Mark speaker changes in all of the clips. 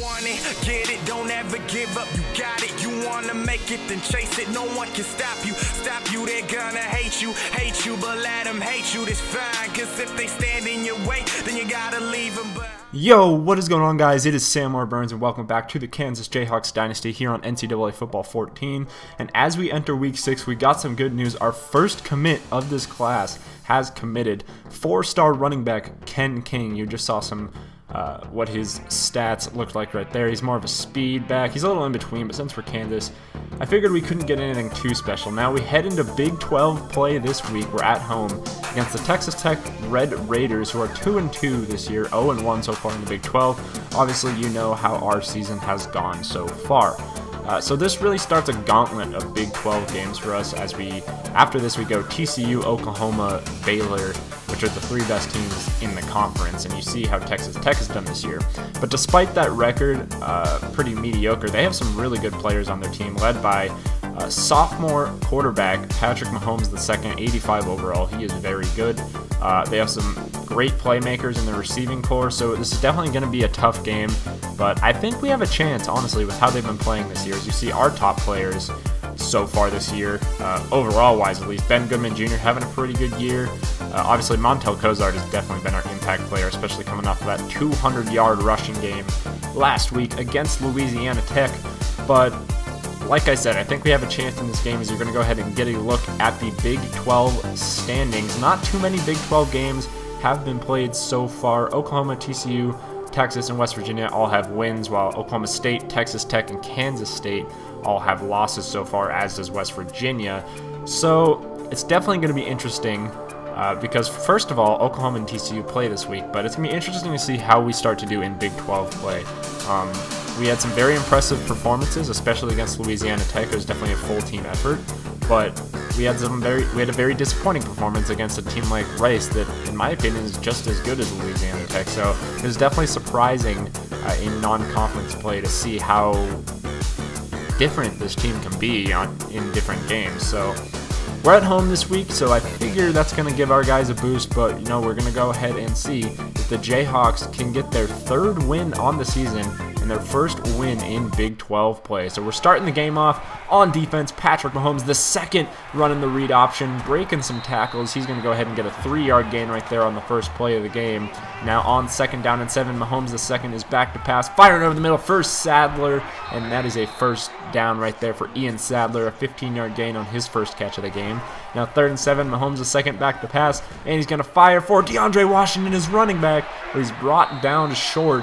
Speaker 1: want it, get it, don't ever give up, you got it. You wanna make it, then chase it, no one can stop you. They're gonna hate you, but let them hate you, that's fine. Cause if they stand in your way, then you gotta leave them.
Speaker 2: Yo, what is going on, guys? It is Sam Burns, and welcome back to the Kansas Jayhawks Dynasty here on NCAA Football 14. And as we enter Week 6, we got some good news. Our first commit of this class has committed. 4-star running back Ken King. You just saw some what his stats looked like right there. He's more of a speed back. He's a little in between, but since we're Kansas, I figured we couldn't get anything too special. Now we head into Big 12 play this week. We're at home against the Texas Tech Red Raiders, who are 2-2 this year, 0-1 so far in the Big 12. Obviously, you know how our season has gone so far. So this really starts a gauntlet of Big 12 games for us. After this we go TCU, Oklahoma, Baylor, which are the 3 best teams in the conference, and you see how Texas Tech has done this year. But despite that record, pretty mediocre, they have some really good players on their team, led by sophomore quarterback Patrick MAHOMES II, 85 overall. He is very good. They have some great playmakers in the receiving corps, so this is definitely going to be a tough game, but I think we have a chance, honestly, with how they've been playing this year. As you see, our top players so far this year, overall-wise at least, Ben Goodman Jr. having a pretty good year. Obviously, Montel Cozart has definitely been our impact player, especially coming off of that 200-yard rushing game last week against Louisiana Tech, but like I said, I think we have a chance in this game as you're going to go ahead and get a look at the Big 12 standings. Not too many Big 12 games have been played so far. Oklahoma, TCU, Texas, and West Virginia all have wins, while Oklahoma State, Texas Tech, and Kansas State all have losses so far, as does West Virginia. So it's definitely going to be interesting because, first of all, Oklahoma and TCU play this week, but it's going to be interesting to see how we start to do in Big 12 play. We had some very impressive performances, especially against Louisiana Tech. It was definitely a full team effort, but we had a very disappointing performance against a team like Rice that, in my opinion, is just as good as Louisiana Tech. So it was definitely surprising in non-conference play to see how different this team can be in different games. So we're at home this week, so I figure that's going to give our guys a boost, but you know, we're going to go ahead and see if the Jayhawks can get their 3rd win on the season and their 1st win in Big 12 play. So we're starting the game off on defense. Patrick MAHOMES II running the read option, breaking some tackles. He's going to go ahead and get a 3-yard gain right there on the first play of the game. Now on 2nd down and 7, MAHOMES II is back to pass, firing over the middle for Sadler, and that is a 1st down right there for Ian Sadler, a 15-yard gain on his first catch of the game. Now 3rd and 7, MAHOMES II back to pass, and he's going to fire for DeAndre Washington, his running back, but he's brought down short.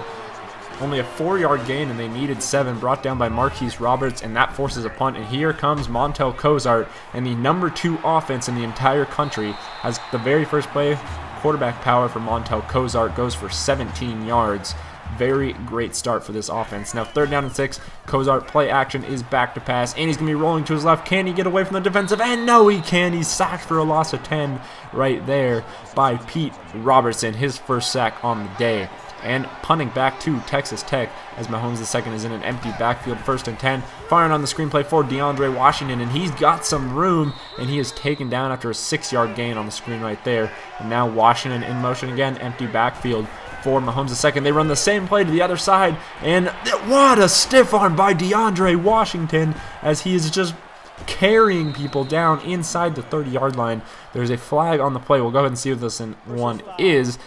Speaker 2: Only a 4-yard gain, and they needed 7, brought down by Marquise Roberts, and that forces a punt. And here comes Montel Cozart, and the number 2 offense in the entire country has the very first play. Quarterback power for Montel Cozart goes for 17 yards. Very great start for this offense. Now 3rd down and 6, Cozart play action is back to pass, and he's going to be rolling to his left. Can he get away from the defensive end? No, he can. He's sacked for a loss of 10 right there by Pete Robertson, his first sack on the day. And punting back to Texas Tech as MAHOMES II is in an empty backfield, 1st and 10, firing on the screenplay for DeAndre Washington, and he's got some room, and he is taken down after a 6-yard gain on the screen right there. And now Washington in motion again, empty backfield for MAHOMES II. They run the same play to the other side, and what a stiff arm by DeAndre Washington as he is just carrying people down inside the 30-yard line. There's a flag on the play. We'll go ahead and see what this one is.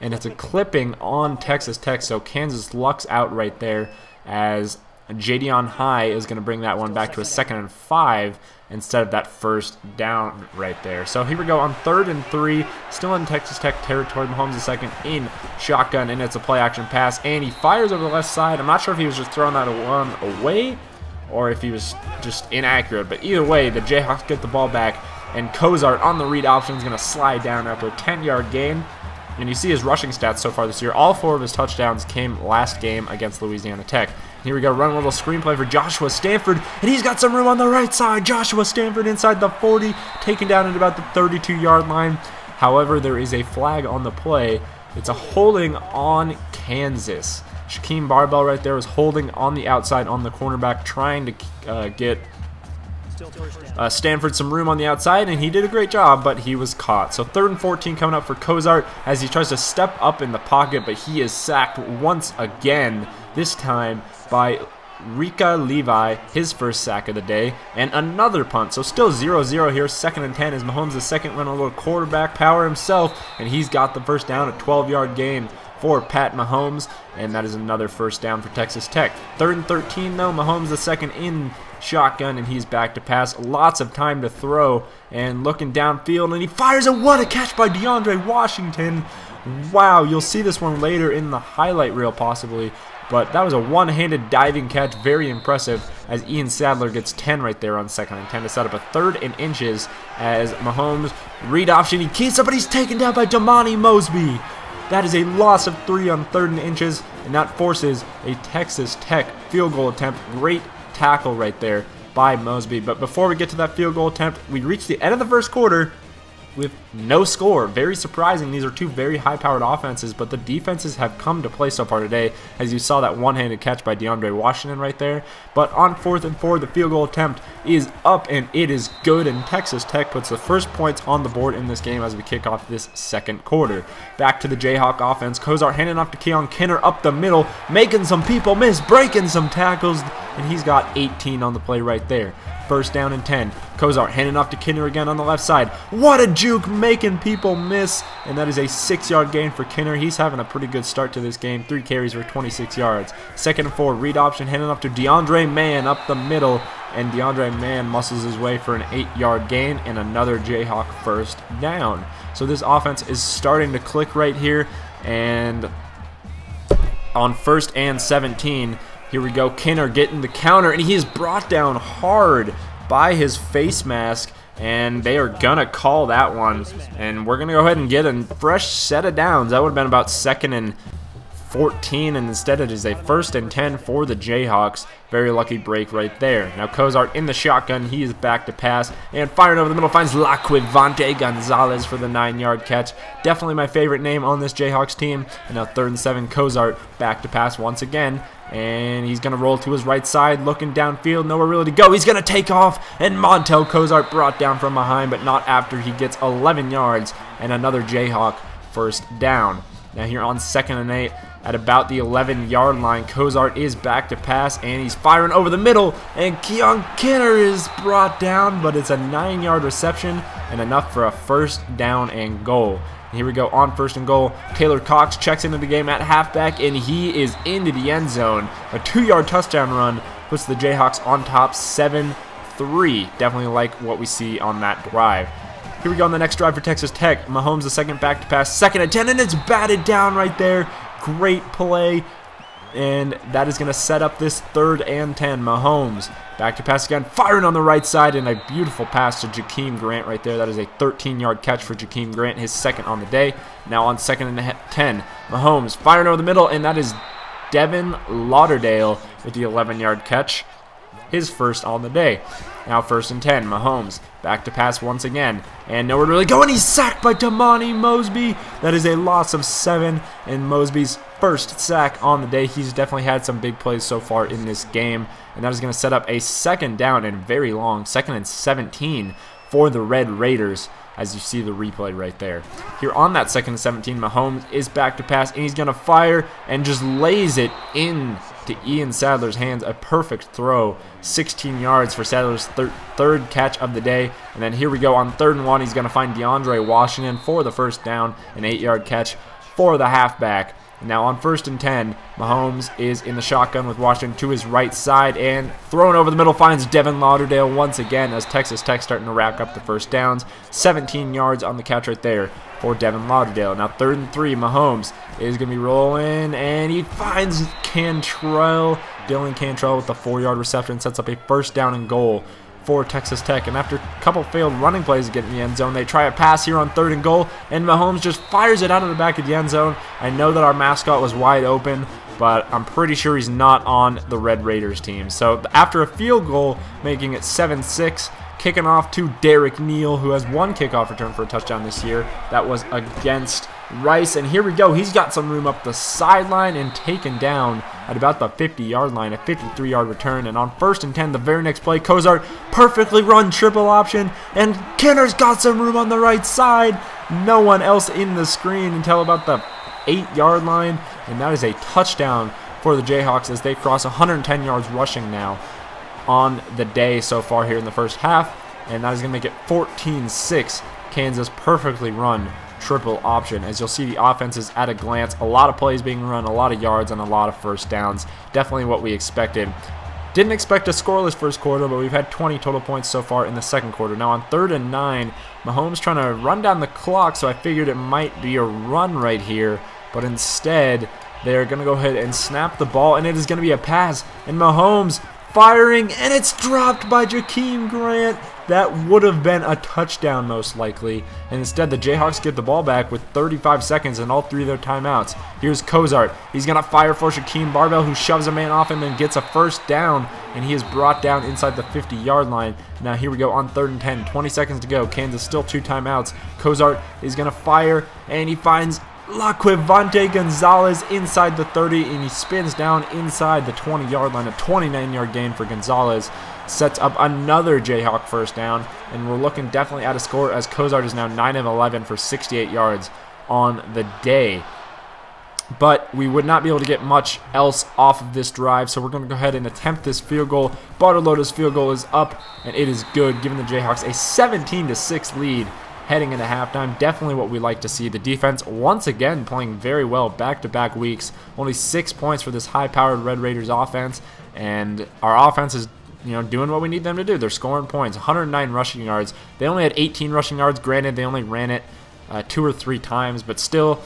Speaker 2: And it's a clipping on Texas Tech, so Kansas lucks out right there as Jadion High is going to bring that one back to a 2nd and 5 instead of that 1st down right there. So here we go on 3rd and 3, still in Texas Tech territory. MAHOMES II in shotgun, and it's a play-action pass, and he fires over the left side. I'm not sure if he was just throwing that one away or if he was just inaccurate, but either way, the Jayhawks get the ball back, and Cozart on the read option is going to slide down after a 10-yard gain. And you see his rushing stats so far this year. All 4 of his touchdowns came last game against Louisiana Tech. Here we go, run a little screenplay for Joshua Stanford, and he's got some room on the right side. Joshua Stanford inside the 40, taken down at about the 32-yard line. However, there is a flag on the play. It's a holding on Kansas. Shaquem Barbell right there was holding on the outside on the cornerback, trying to get Stanford some room on the outside, and he did a great job, but he was caught. So 3rd and 14 coming up for Cozart as he tries to step up in the pocket, but he is sacked once again, this time by Rika Levi, his first sack of the day, and another punt. So still 0-0 here, 2nd and 10 as Mahomes the second run a little quarterback power himself, and he's got the first down, a 12-yard gain for Pat Mahomes, and that is another first down for Texas Tech. 3rd and 13 though, Mahomes the second in shotgun, and he's back to pass. Lots of time to throw, and looking downfield, and he fires, and what a catch by DeAndre Washington. Wow, you'll see this one later in the highlight reel possibly, but that was a one-handed diving catch, very impressive, as Ian Sadler gets 10 right there on 2nd and 10 to set up a 3rd and inches as Mahomes read option. He keeps up, but he's taken down by Damani Mosby. That is a loss of 3 on 3rd and inches, and that forces a Texas Tech field goal attempt. Great tackle right there by Mosby. But before we get to that field goal attempt, we reach the end of the first quarter with no score. Very surprising. These are two very high-powered offenses, but the defenses have come to play so far today, as you saw that one-handed catch by DeAndre Washington right there. But on 4th and 4, the field goal attempt is up, and it is good, and Texas Tech puts the first points on the board in this game as we kick off this second quarter. Back to the Jayhawk offense. Cozart handing off to Keon Kinner up the middle, making some people miss, breaking some tackles, and he's got 18 on the play right there. 1st down and 10. Cozart handing off to Kinner again on the left side. What a juke, making people miss. And that is a 6-yard gain for Kinner. He's having a pretty good start to this game. 3 carries for 26 yards. 2nd and 4. Read option handing off to DeAndre Mann up the middle. And DeAndre Mann muscles his way for an 8-yard gain and another Jayhawk first down. So this offense is starting to click right here. And on 1st and 17, here we go, Kinner getting the counter, and he is brought down hard by his face mask, and they are going to call that one. And we're going to go ahead and get a fresh set of downs. That would have been about 2nd and 14, and instead it is a 1st and 10 for the Jayhawks. Very lucky break right there. Now Cozart in the shotgun. He is back to pass, and firing over the middle finds Laquivante Gonzalez for the 9-yard catch. Definitely my favorite name on this Jayhawks team. And now 3rd and 7, Cozart back to pass once again. And he's going to roll to his right side, looking downfield, nowhere really to go. He's going to take off, and Montel Cozart brought down from behind, but not after he gets 11 yards and another Jayhawk first down. Now here on 2nd and 8, at about the 11-yard line, Cozart is back to pass, and he's firing over the middle, and Keon Kinner is brought down, but it's a 9-yard reception and enough for a 1st down and goal. Here we go on 1st and goal. Taylor Cox checks into the game at halfback, and he is into the end zone. A 2-yard touchdown run puts the Jayhawks on top 7-3. Definitely like what we see on that drive. Here we go on the next drive for Texas Tech. Mahomes the second back to pass, 2nd and 10, and it's batted down right there. Great play. And that is going to set up this 3rd and 10. Mahomes back to pass again, firing on the right side, and a beautiful pass to Jakeem Grant right there. That is a 13-yard catch for Jakeem Grant, his 2nd on the day. Now on 2nd and 10, Mahomes firing over the middle, and that is Devin Lauderdale with the 11-yard catch, his 1st on the day. Now 1st and 10, Mahomes back to pass once again, and nowhere to really go, and he's sacked by Damani Mosby. That is a loss of 7, and Mosby's 1st sack on the day. He's definitely had some big plays so far in this game, and that is going to set up a 2nd down and very long, 2nd and 17 for the Red Raiders, as you see the replay right there. Here on that 2nd and 17, Mahomes is back to pass, and he's going to fire and just lays it in to Ian Sadler's hands. A perfect throw, 16 yards for Sadler's 3rd catch of the day. And then here we go on 3rd and 1. He's going to find DeAndre Washington for the 1st down, an 8-yard catch for the halfback. And now on 1st and 10, Mahomes is in the shotgun with Washington to his right side, and throwing over the middle finds Devin Lauderdale once again as Texas Tech starting to rack up the 1st downs. 17 yards on the catch right there for Devin Lauderdale. Now 3rd and 3, Mahomes is going to be rolling, and he finds Cantrell. Dylan Cantrell with the 4-yard reception sets up a 1st down and goal for Texas Tech. And after a couple failed running plays to get in the end zone, they try a pass here on 3rd and goal, and Mahomes just fires it out of the back of the end zone. I know that our mascot was wide open, but I'm pretty sure he's not on the Red Raiders team. So after a field goal, making it 7-6, kicking off to Derek Neal, who has 1 kickoff return for a touchdown this year. That was against Rice, and here we go. He's got some room up the sideline and taken down at about the 50-yard line, a 53-yard return. And on 1st and 10, the very next play, Cozart perfectly run triple option, and Kinner's got some room on the right side. No one else in the screen until about the 8-yard line, and that is a touchdown for the Jayhawks as they cross 110 yards rushing now on the day so far here in the first half, and that is going to make it 14-6. Kansas perfectly run triple option. As you'll see, the offense is at a glance. A lot of plays being run, a lot of yards, and a lot of first downs. Definitely what we expected. Didn't expect a scoreless first quarter, but we've had 20 total points so far in the second quarter. Now on 3rd and 9, Mahomes trying to run down the clock, so I figured it might be a run right here, but instead they're going to go ahead and snap the ball, and it is going to be a pass. And Mahomes firing, and it's dropped by Jakeem Grant. That would have been a touchdown most likely, and instead the Jayhawks get the ball back with 35 seconds and all 3 of their timeouts. Here's Cozart. He's going to fire for Shaquem Barbell, who shoves a man off him and gets a first down, and he is brought down inside the 50-yard line. Now here we go on 3rd and 10, 20 seconds to go. Kansas still 2 timeouts. Cozart is going to fire, and he finds Laquivante Gonzalez inside the 30, and he spins down inside the 20-yard line. A 29-yard gain for Gonzalez sets up another Jayhawk first down, and we're looking definitely at a score as Cozart is now 9 of 11 for 68 yards on the day. But we would not be able to get much else off of this drive, so we're going to go ahead and attempt this field goal. Bartolotta's field goal is up, and it is good, giving the Jayhawks a 17-6 lead heading into halftime. Definitely what we like to see. The defense once again playing very well back-to-back weeks. Only 6 points for this high-powered Red Raiders offense, and our offense is doing what we need them to do. They're scoring points. 109 rushing yards. They only had 18 rushing yards. Granted, they only ran it 2 or 3 times, but still,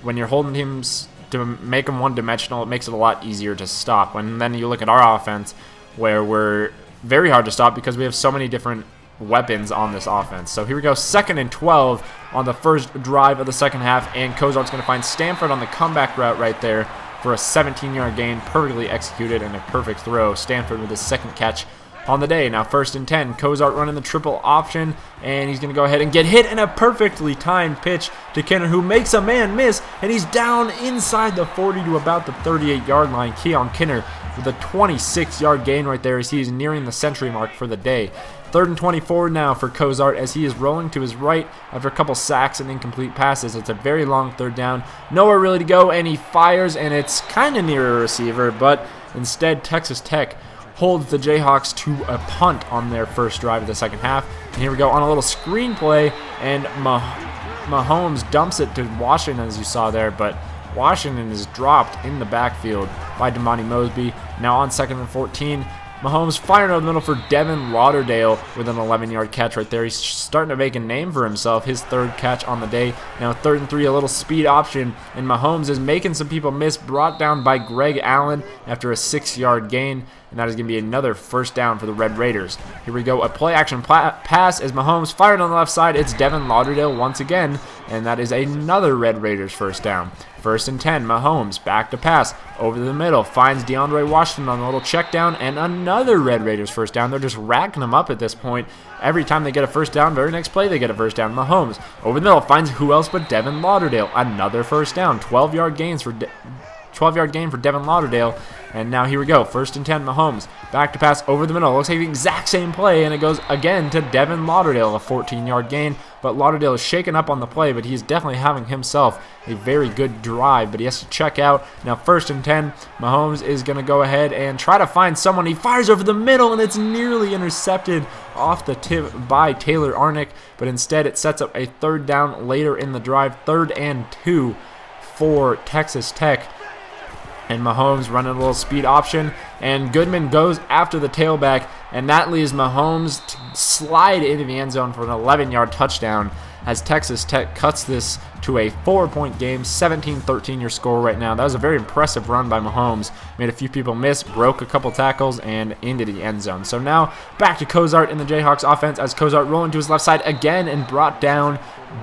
Speaker 2: when you're holding teams to make them one-dimensional, it makes it a lot easier to stop. And then you look at our offense, where we're very hard to stop because we have so many different weapons on this offense. So here we go, 2nd and 12 on the first drive of the second half, and Cozart's going to find Stanford on the comeback route right there for a 17-yard gain, perfectly executed and a perfect throw. Stanford with his 2nd catch on the day. Now 1st and 10, Cozart running the triple option, and he's going to go ahead and get hit in a perfectly timed pitch to Kenner, who makes a man miss, and he's down inside the 40 to about the 38-yard line. Keon Kenner with a 26-yard gain right there as he is nearing the century mark for the day. 3rd and 24 now for Cozart as he is rolling to his right after a couple sacks and incomplete passes. It's a very long 3rd down. Nowhere really to go, and he fires, and it's kind of near a receiver, but instead Texas Tech holds the Jayhawks to a punt on their first drive of the second half. And here we go on a little screen play, and Mahomes dumps it to Washington, as you saw there, but Washington is dropped in the backfield by Damani Mosby. Now on 2nd and 14, Mahomes firing over the middle for Devin Lauderdale with an 11-yard catch right there. He's starting to make a name for himself, his 3rd catch on the day. Now 3rd and 3, a little speed option, and Mahomes is making some people miss, brought down by Greg Allen after a 6-yard gain, and that is going to be another first down for the Red Raiders. Here we go, a play-action pass as Mahomes fired on the left side. It's Devin Lauderdale once again, and that is another Red Raiders first down. 1st and 10, Mahomes back to pass over the middle, finds DeAndre Washington on a little check down, and another Red Raiders first down. They're just racking them up at this point. Every time they get a first down, very next play they get a first down. Mahomes over the middle finds who else but Devin Lauderdale. Another first down. 12-yard gain for Devin Lauderdale. And now here we go, 1st and 10, Mahomes back to pass over the middle. Looks like the exact same play, and it goes again to Devin Lauderdale, a 14-yard gain. But Lauderdale is shaken up on the play, but he's definitely having himself a very good drive, but he has to check out. Now 1st and 10, Mahomes is going to go ahead and try to find someone. He fires over the middle, and it's nearly intercepted off the tip by Taylor Arnick, but instead it sets up a 3rd down later in the drive, 3rd and 2 for Texas Tech. And Mahomes running a little speed option, and Goodman goes after the tailback, and that leaves Mahomes to slide into the end zone for an 11-yard touchdown as Texas Tech cuts this to a 4-point game, 17-13 your score right now. That was a very impressive run by Mahomes. Made a few people miss, broke a couple tackles, and into the end zone. So now back to Cozart in the Jayhawks offense as Cozart rolling to his left side again and brought down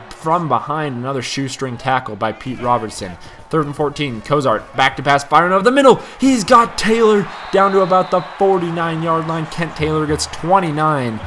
Speaker 2: from behind, another shoestring tackle by Pete Robertson. 3rd and 14, Cozart back to pass, firing over the middle. He's got Taylor down to about the 49-yard line. Kent Taylor gets 29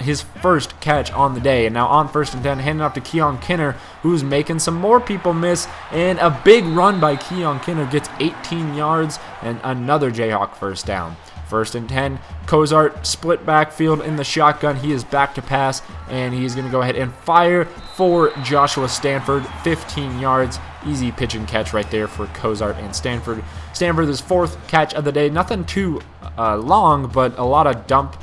Speaker 2: his first catch on the day. And now on 1st and 10, handing off to Keon Kinner, who's making some more people miss. And a big run by Keon Kinner gets 18 yards and another Jayhawk first down. 1st and 10, Cozart split backfield in the shotgun. He is back to pass, and he's going to go ahead and fire for Joshua Stanford. 15 yards. Easy pitch and catch right there for Cozart and Stanford. Stanford, his 4th catch of the day. Nothing too long, but a lot of dump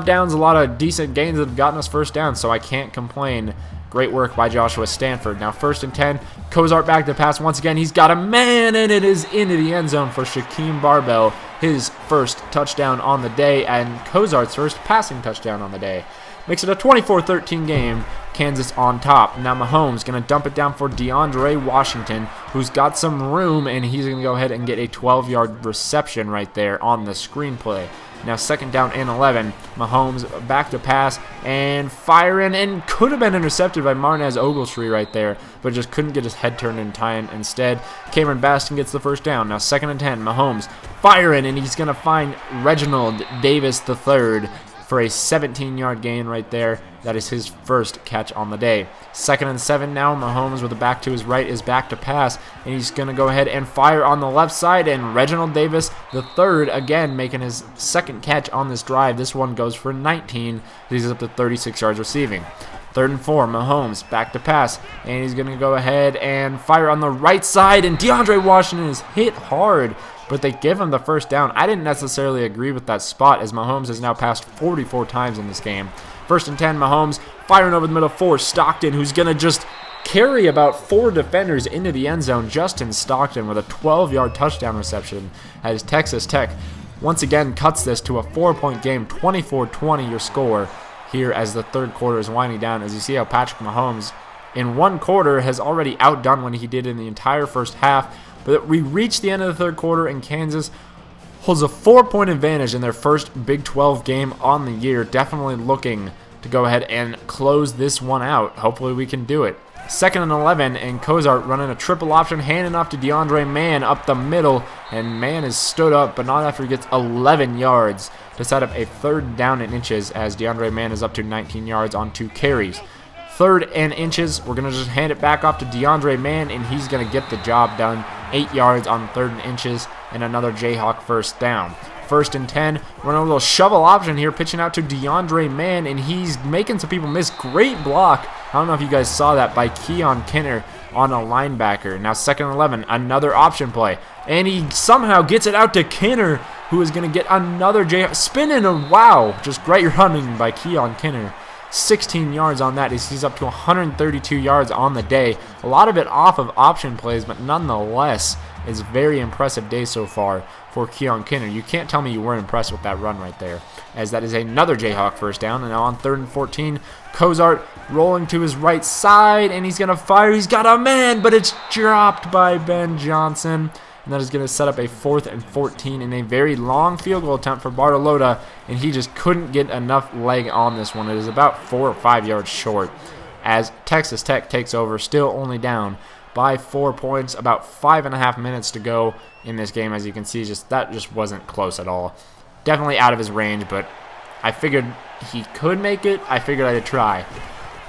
Speaker 2: downs, a lot of decent gains that have gotten us first down, so I can't complain. Great work by Joshua Stanford. Now 1st and 10, Cozart back to pass once again. He's got a man, and it is into the end zone for Shaquem Barbell. His first touchdown on the day, and Cozart's first passing touchdown on the day. Makes it a 24-13 game. Kansas on top. Now Mahomes going to dump it down for DeAndre Washington, who's got some room, and he's going to go ahead and get a 12-yard reception right there on the screenplay. Now 2nd down and 11. Mahomes back to pass and firing, and could have been intercepted by Marnez Ogletree right there, but just couldn't get his head turned in time. Instead, Cameron Baston gets the first down. Now 2nd and 10. Mahomes firing, and he's going to find Reginald Davis III for a 17-yard gain right there. That is his first catch on the day. 2nd and 7 now. Mahomes with the back to his right is back to pass, and he's going to go ahead and fire on the left side, and Reginald Davis III again making his 2nd catch on this drive. This one goes for 19. He's up to 36 yards receiving. 3rd and 4, Mahomes back to pass, and he's going to go ahead and fire on the right side, and DeAndre Washington is hit hard, but they give him the first down. I didn't necessarily agree with that spot, as Mahomes has now passed 44 times in this game. 1st and 10, Mahomes firing over the middle for Stockton, who's going to just carry about 4 defenders into the end zone. Justin Stockton with a 12-yard touchdown reception as Texas Tech once again cuts this to a 4-point game. 24-20 your score here as the 3rd quarter is winding down, as you see how Patrick Mahomes in 1 quarter has already outdone what he did in the entire first half. But we reached the end of the 3rd quarter, and Kansas holds a 4-point advantage in their first Big 12 game on the year. Definitely looking to go ahead and close this one out. Hopefully we can do it. 2nd and 11, and Cozart running a triple option, handing off to DeAndre Mann up the middle, and Mann is stood up, but not after he gets 11 yards to set up a 3rd down and inches, as DeAndre Mann is up to 19 yards on 2 carries. 3rd and inches, we're going to just hand it back off to DeAndre Mann, and he's going to get the job done. 8 yards on 3rd and inches, and another Jayhawk first down. 1st and 10, running a little shovel option here, pitching out to DeAndre Mann, and he's making some people miss. Great block. I don't know if you guys saw that by Keon Kinner on a linebacker. Now 2nd and 11, another option play, and he somehow gets it out to Kinner, who is going to get another Jayhawk spinning. Wow, just great running by Keon Kinner. 16 yards on that. He's up to 132 yards on the day. A lot of it off of option plays, but nonetheless, it's a very impressive day so far for Keon Kinner. You can't tell me you weren't impressed with that run right there, as that is another Jayhawk first down. And now on 3rd and 14, Cozart rolling to his right side, and he's going to fire. He's got a man, but it's dropped by Ben Johnson. And that is going to set up a 4th and 14 in a very long field goal attempt for Bartolotta, and he just couldn't get enough leg on this one. It is about 4 or 5 yards short, as Texas Tech takes over, still only down by 4 points. About 5.5 minutes to go in this game. As you can see, that just wasn't close at all. Definitely out of his range, but I figured he could make it. I figured I'd try.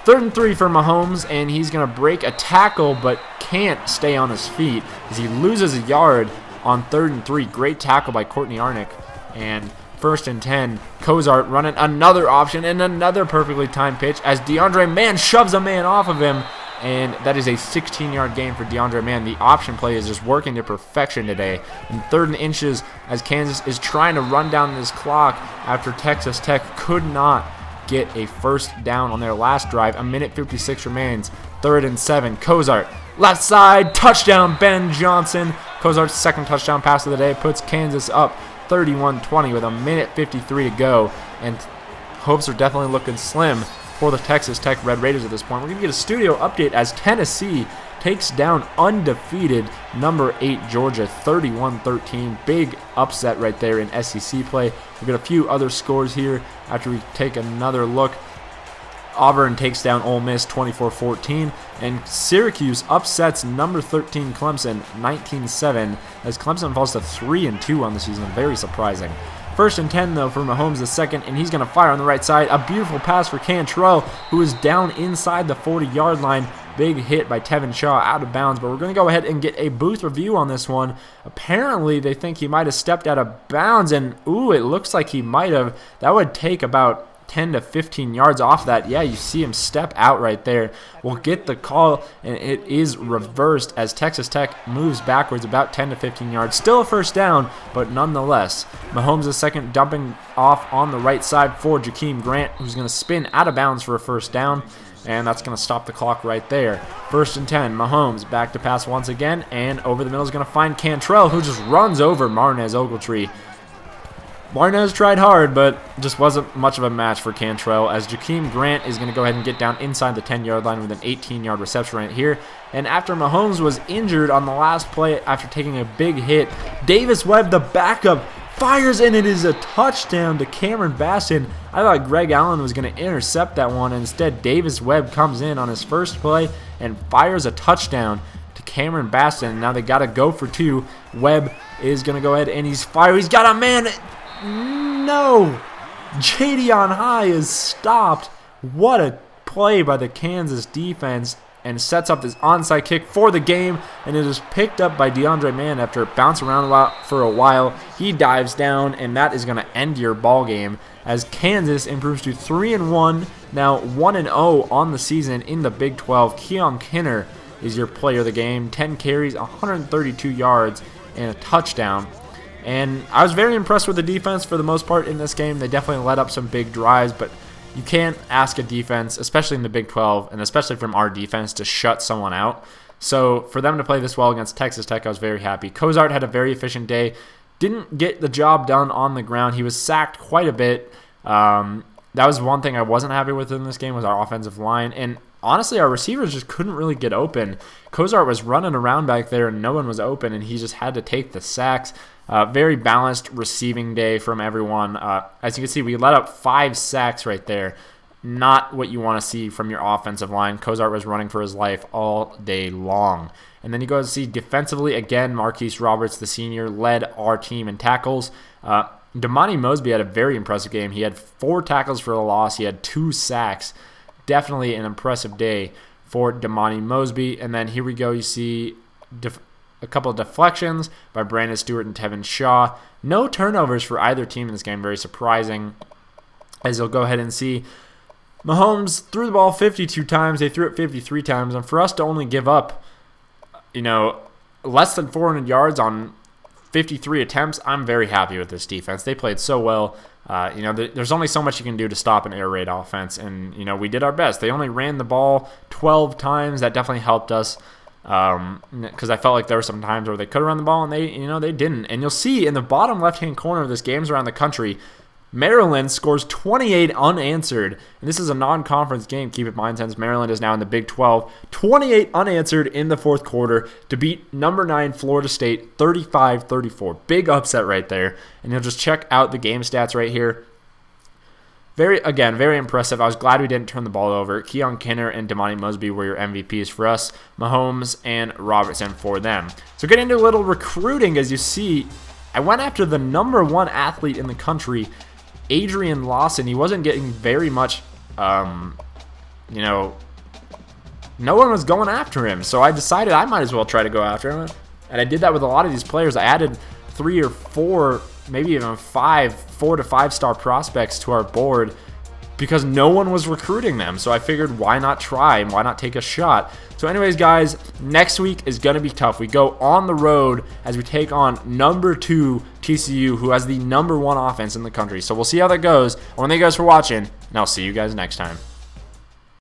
Speaker 2: 3rd and 3 for Mahomes, and he's going to break a tackle but can't stay on his feet as he loses a yard on 3rd and 3. Great tackle by Courtney Arnick. And 1st and 10, Cozart running another option and another perfectly timed pitch as DeAndre Mann shoves a man off of him, and that is a 16-yard gain for DeAndre Mann. The option play is just working to perfection today. And 3rd and inches as Kansas is trying to run down this clock after Texas Tech could not get a first down on their last drive. 1:56 remains. 3rd and 7. Cozart, left side, touchdown, Ben Johnson. Cozart's 2nd touchdown pass of the day puts Kansas up 31-20 with 1:53 to go. And hopes are definitely looking slim for the Texas Tech Red Raiders at this point. We're going to get a studio update as Tennessee takes down undefeated number 8 Georgia 31-13. Big upset right there in SEC play. We've got a few other scores here after we take another look. Auburn takes down Ole Miss 24-14, and Syracuse upsets number 13 Clemson 19-7 as Clemson falls to 3-2 on the season. Very surprising. First and 10, though, for Mahomes the second, and he's going to fire on the right side. A beautiful pass for Cantrell, who is down inside the 40-yard line. Big hit by Tevin Shaw out of bounds, but we're going to go ahead and get a booth review on this one. Apparently, they think he might have stepped out of bounds, and ooh, it looks like he might have. That would take about 10 to 15 yards off that. Yeah, you see him step out right there. We'll get the call, and it is reversed as Texas Tech moves backwards about 10 to 15 yards. Still a first down, but nonetheless. Mahomes the second dumping off on the right side for Jakeem Grant, who's going to spin out of bounds for a first down. And that's going to stop the clock right there. First and 10, Mahomes back to pass once again, and over the middle is going to find Cantrell, who just runs over Marnez Ogletree. Marnez tried hard, but just wasn't much of a match for Cantrell, as Jakeem Grant is going to go ahead and get down inside the 10-yard line with an 18-yard reception right here. And after Mahomes was injured on the last play after taking a big hit, Davis Webb, the backup, fires, and it is a touchdown to Cameron Baston. I thought Greg Allen was going to intercept that one, and instead Davis Webb comes in on his first play and fires a touchdown to Cameron Baston. Now they got to go for two. Webb is going to go ahead and he's fired. He's got a man. No. Jadion High is stopped. What a play by the Kansas defense, and sets up this onside kick for the game, and it is picked up by DeAndre Mann after bouncing around for a while. He dives down, and that is going to end your ball game as Kansas improves to 3-1, now 1-0 on the season in the Big 12. Keon Kinner is your player of the game, 10 carries, 132 yards, and a touchdown. And I was very impressed with the defense for the most part in this game. They definitely led up some big drives, but you can't ask a defense, especially in the Big 12, and especially from our defense, to shut someone out. So for them to play this well against Texas Tech, I was very happy. Cozart had a very efficient day. Didn't get the job done on the ground. He was sacked quite a bit. That was one thing I wasn't happy with in this game, was our offensive line. And honestly, our receivers just couldn't really get open. Cozart was running around back there, and no one was open, and he just had to take the sacks. Very balanced receiving day from everyone. As you can see, we let up 5 sacks right there. Not what you want to see from your offensive line. Cozart was running for his life all day long. And then you go to see defensively, again, Marquise Roberts, the senior, led our team in tackles. Damani Mosby had a very impressive game. He had 4 tackles for the loss. He had 2 sacks. Definitely an impressive day for Damani Mosby. And then here we go. You see a couple of deflections by Brandon Stewart and Tevin Shaw. No turnovers for either team in this game. Very surprising. As you'll go ahead and see, Mahomes threw the ball 52 times. They threw it 53 times. And for us to only give up, less than 400 yards on 53 attempts, I'm very happy with this defense. They played so well. There's only so much you can do to stop an air raid offense. And, we did our best. They only ran the ball 12 times. That definitely helped us. Because I felt like there were some times where they could have run the ball and they didn't. And you'll see in the bottom left-hand corner of this games around the country, Maryland scores 28 unanswered. And this is a non-conference game, keep in mind, since Maryland is now in the Big 12. 28 unanswered in the fourth quarter to beat number 9 Florida State 35-34. Big upset right there. And you'll just check out the game stats right here. Very impressive. I was glad we didn't turn the ball over. Keon Kinner and Damani Mosby were your MVPs for us. Mahomes and Robertson for them. So getting into a little recruiting, as you see, I went after the number 1 athlete in the country, Adrian Lawson. He wasn't getting very much, no one was going after him. So I decided I might as well try to go after him. And I did that with a lot of these players. I added 3 or 4, maybe even 4 to 5 star prospects to our board because no one was recruiting them. So I figured, why not try and why not take a shot? So anyways, guys, next week is going to be tough. We go on the road as we take on number 2 TCU, who has the number 1 offense in the country. So we'll see how that goes. I want to thank you guys for watching, and I'll see you guys next time.